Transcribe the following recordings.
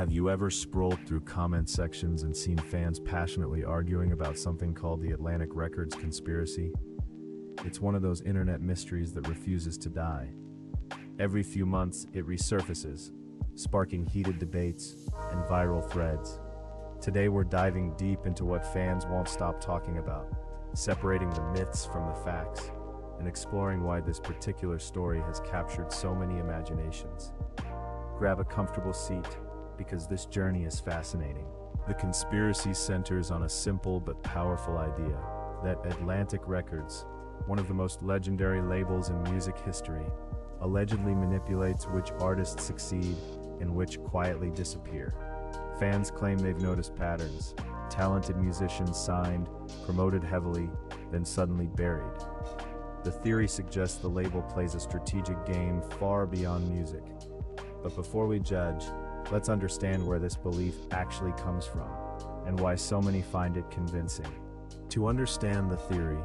Have you ever scrolled through comment sections and seen fans passionately arguing about something called the Atlantic Records conspiracy? It's one of those internet mysteries that refuses to die. Every few months, it resurfaces, sparking heated debates and viral threads. Today, we're diving deep into what fans won't stop talking about, separating the myths from the facts, and exploring why this particular story has captured so many imaginations. Grab a comfortable seat, because this journey is fascinating. The conspiracy centers on a simple but powerful idea that Atlantic Records, one of the most legendary labels in music history, allegedly manipulates which artists succeed and which quietly disappear. Fans claim they've noticed patterns: talented musicians signed, promoted heavily, then suddenly buried. The theory suggests the label plays a strategic game far beyond music. But before we judge, let's understand where this belief actually comes from, and why so many find it convincing. To understand the theory,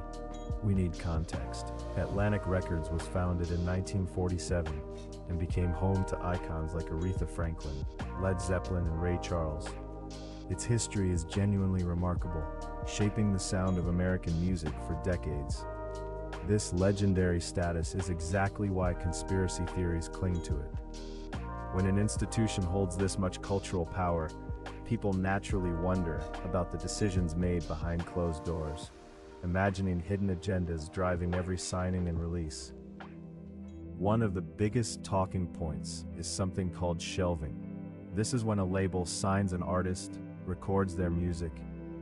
we need context. Atlantic Records was founded in 1947 and became home to icons like Aretha Franklin, Led Zeppelin, and Ray Charles. Its history is genuinely remarkable, shaping the sound of American music for decades. This legendary status is exactly why conspiracy theories cling to it. When an institution holds this much cultural power, people naturally wonder about the decisions made behind closed doors, imagining hidden agendas driving every signing and release. One of the biggest talking points is something called shelving. This is when a label signs an artist, records their music,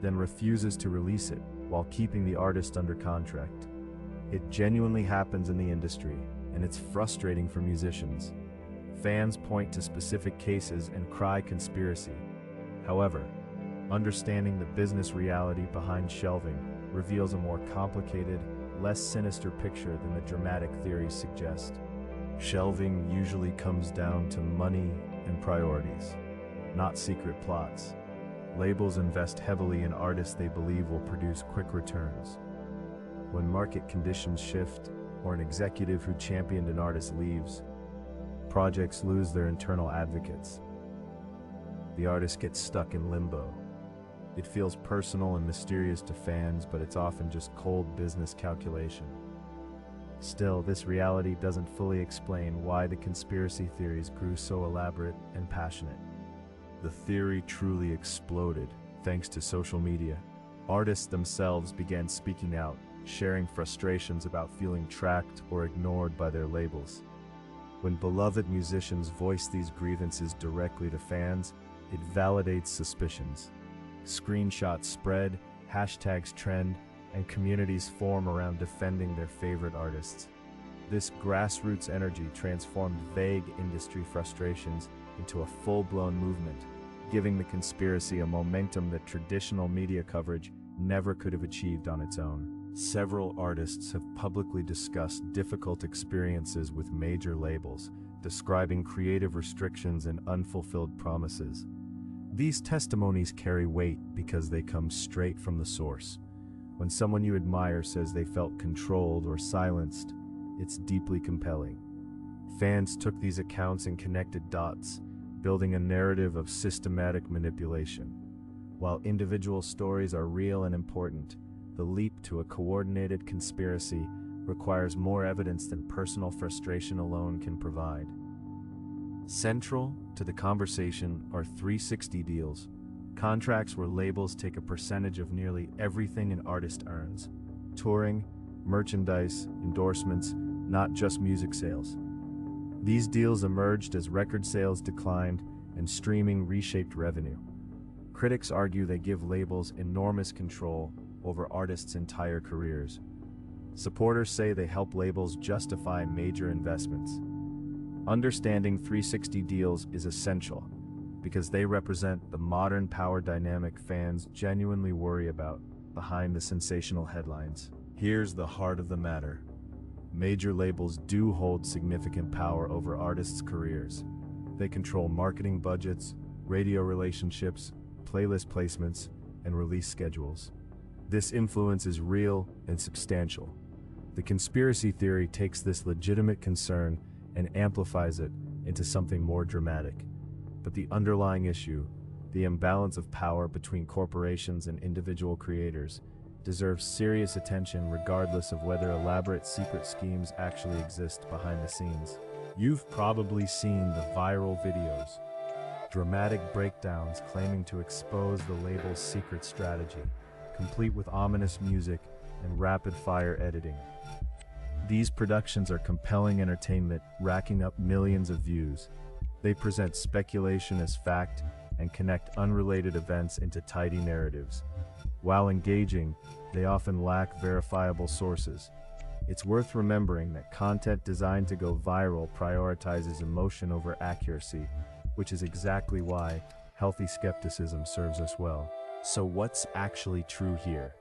then refuses to release it while keeping the artist under contract. It genuinely happens in the industry, and it's frustrating for musicians. Fans point to specific cases and cry conspiracy. However, understanding the business reality behind shelving reveals a more complicated, less sinister picture than the dramatic theories suggest. Shelving usually comes down to money and priorities, not secret plots. Labels invest heavily in artists they believe will produce quick returns. When market conditions shift, or an executive who championed an artist leaves, projects lose their internal advocates. The artist gets stuck in limbo. It feels personal and mysterious to fans, but it's often just cold business calculation. Still, this reality doesn't fully explain why the conspiracy theories grew so elaborate and passionate. The theory truly exploded thanks to social media. Artists themselves began speaking out, sharing frustrations about feeling tracked or ignored by their labels. When beloved musicians voice these grievances directly to fans, it validates suspicions. Screenshots spread, hashtags trend, and communities form around defending their favorite artists. This grassroots energy transformed vague industry frustrations into a full-blown movement, giving the conspiracy a momentum that traditional media coverage never could have achieved on its own. Several artists have publicly discussed difficult experiences with major labels, describing creative restrictions and unfulfilled promises. These testimonies carry weight because they come straight from the source. When someone you admire says they felt controlled or silenced, it's deeply compelling. Fans took these accounts and connected dots, building a narrative of systematic manipulation. While individual stories are real and important, the leap to a coordinated conspiracy requires more evidence than personal frustration alone can provide. Central to the conversation are 360 deals, contracts where labels take a percentage of nearly everything an artist earns: touring, merchandise, endorsements, not just music sales. These deals emerged as record sales declined and streaming reshaped revenue. Critics argue they give labels enormous control over artists' entire careers. Supporters say they help labels justify major investments. Understanding 360 deals is essential because they represent the modern power dynamic fans genuinely worry about behind the sensational headlines. Here's the heart of the matter. Major labels do hold significant power over artists' careers. They control marketing budgets, radio relationships, playlist placements, and release schedules. This influence is real and substantial. The conspiracy theory takes this legitimate concern and amplifies it into something more dramatic. But the underlying issue, the imbalance of power between corporations and individual creators, deserves serious attention regardless of whether elaborate secret schemes actually exist behind the scenes. You've probably seen the viral videos, dramatic breakdowns claiming to expose the label's secret strategy, complete with ominous music and rapid-fire editing. These productions are compelling entertainment, racking up millions of views. They present speculation as fact and connect unrelated events into tidy narratives. While engaging, they often lack verifiable sources. It's worth remembering that content designed to go viral prioritizes emotion over accuracy, which is exactly why healthy skepticism serves us well. So what's actually true here?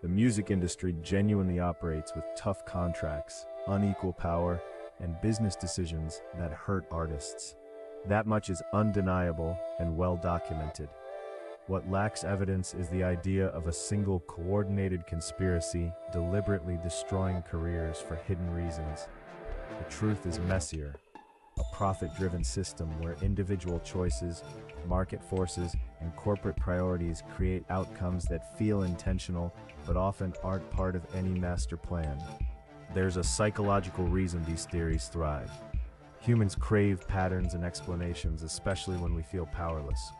The music industry genuinely operates with tough contracts, unequal power, and business decisions that hurt artists. That much is undeniable and well documented. What lacks evidence is the idea of a single coordinated conspiracy deliberately destroying careers for hidden reasons. The truth is messier. A profit-driven system where individual choices, market forces, and corporate priorities create outcomes that feel intentional but often aren't part of any master plan. There's a psychological reason these theories thrive. Humans crave patterns and explanations, especially when we feel powerless.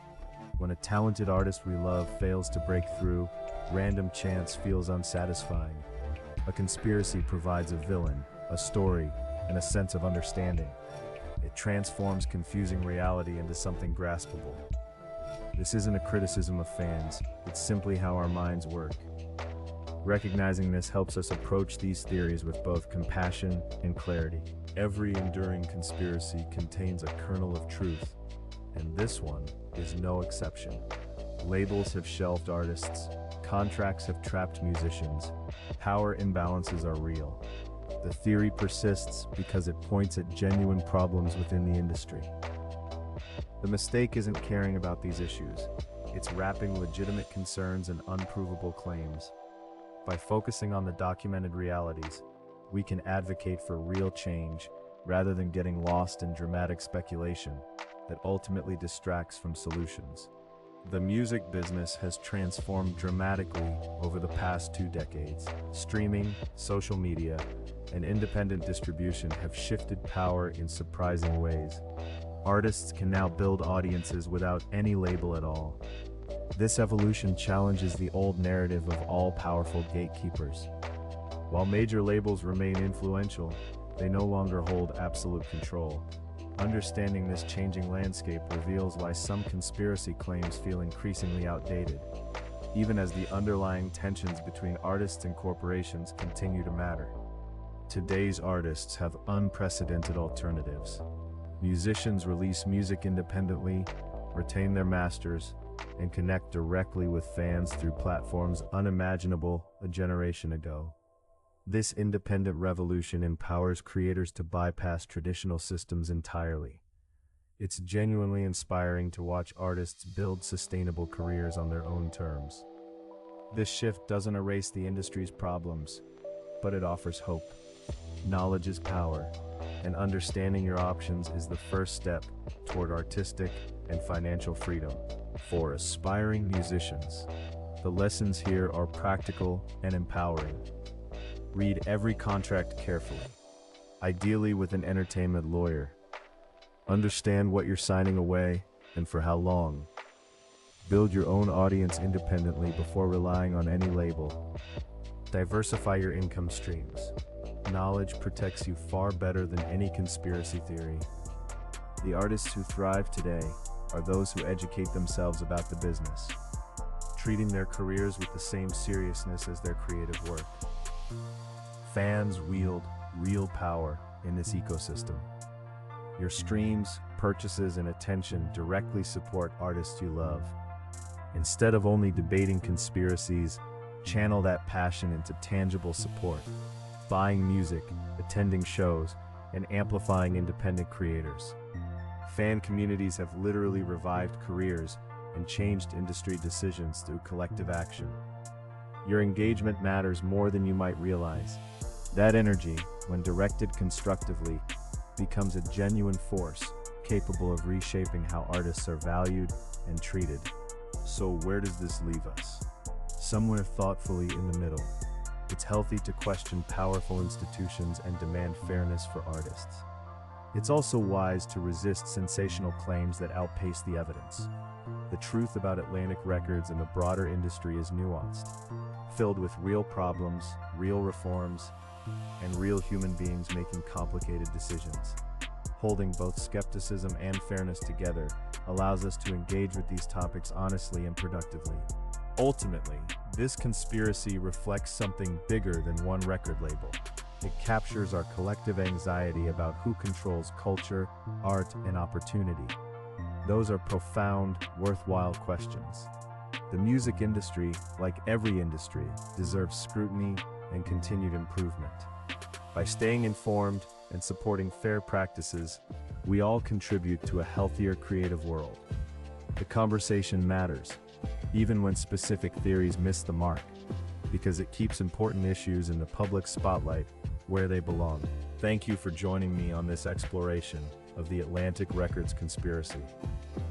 When a talented artist we love fails to break through, random chance feels unsatisfying. A conspiracy provides a villain, a story, and a sense of understanding. It transforms confusing reality into something graspable. This isn't a criticism of fans, it's simply how our minds work. Recognizing this helps us approach these theories with both compassion and clarity. Every enduring conspiracy contains a kernel of truth, and this one is no exception. Labels have shelved artists, contracts have trapped musicians, power imbalances are real. The theory persists because it points at genuine problems within the industry. The mistake isn't caring about these issues, it's wrapping legitimate concerns in unprovable claims. By focusing on the documented realities, we can advocate for real change rather than getting lost in dramatic speculation that ultimately distracts from solutions. The music business has transformed dramatically over the past 2 decades. Streaming, social media, and independent distribution have shifted power in surprising ways. Artists can now build audiences without any label at all. This evolution challenges the old narrative of all-powerful gatekeepers. While major labels remain influential, they no longer hold absolute control. Understanding this changing landscape reveals why some conspiracy claims feel increasingly outdated, even as the underlying tensions between artists and corporations continue to matter. Today's artists have unprecedented alternatives. Musicians release music independently, retain their masters, and connect directly with fans through platforms unimaginable a generation ago. This independent revolution empowers creators to bypass traditional systems entirely. It's genuinely inspiring to watch artists build sustainable careers on their own terms. This shift doesn't erase the industry's problems, but it offers hope. Knowledge is power, and understanding your options is the first step toward artistic and financial freedom. For aspiring musicians, the lessons here are practical and empowering. Read every contract carefully, ideally with an entertainment lawyer. Understand what you're signing away and for how long. Build your own audience independently before relying on any label. Diversify your income streams. Knowledge protects you far better than any conspiracy theory. The artists who thrive today are those who educate themselves about the business, treating their careers with the same seriousness as their creative work. Fans wield real power in this ecosystem. Your streams, purchases, and attention directly support artists you love. Instead of only debating conspiracies, channel that passion into tangible support, buying music, attending shows, and amplifying independent creators. Fan communities have literally revived careers and changed industry decisions through collective action. Your engagement matters more than you might realize. That energy, when directed constructively, becomes a genuine force, capable of reshaping how artists are valued and treated. So where does this leave us? Somewhere thoughtfully in the middle. It's healthy to question powerful institutions and demand fairness for artists. It's also wise to resist sensational claims that outpace the evidence. The truth about Atlantic Records and the broader industry is nuanced, filled with real problems, real reforms, and real human beings making complicated decisions. Holding both skepticism and fairness together allows us to engage with these topics honestly and productively. Ultimately, this conspiracy reflects something bigger than one record label. It captures our collective anxiety about who controls culture, art, and opportunity. Those are profound, worthwhile questions. The music industry, like every industry, deserves scrutiny and continued improvement. By staying informed and supporting fair practices, we all contribute to a healthier creative world. The conversation matters, even when specific theories miss the mark, because it keeps important issues in the public spotlight where they belong. Thank you for joining me on this exploration of the Atlantic Records conspiracy.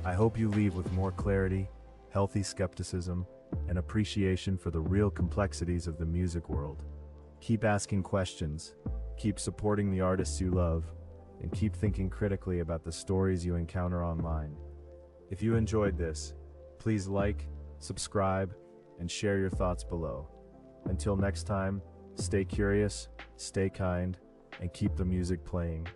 I hope you leave with more clarity, healthy skepticism, and appreciation for the real complexities of the music world. Keep asking questions, keep supporting the artists you love, and keep thinking critically about the stories you encounter online. If you enjoyed this, please like, subscribe, and share your thoughts below. Until next time, stay curious, stay kind, and keep the music playing.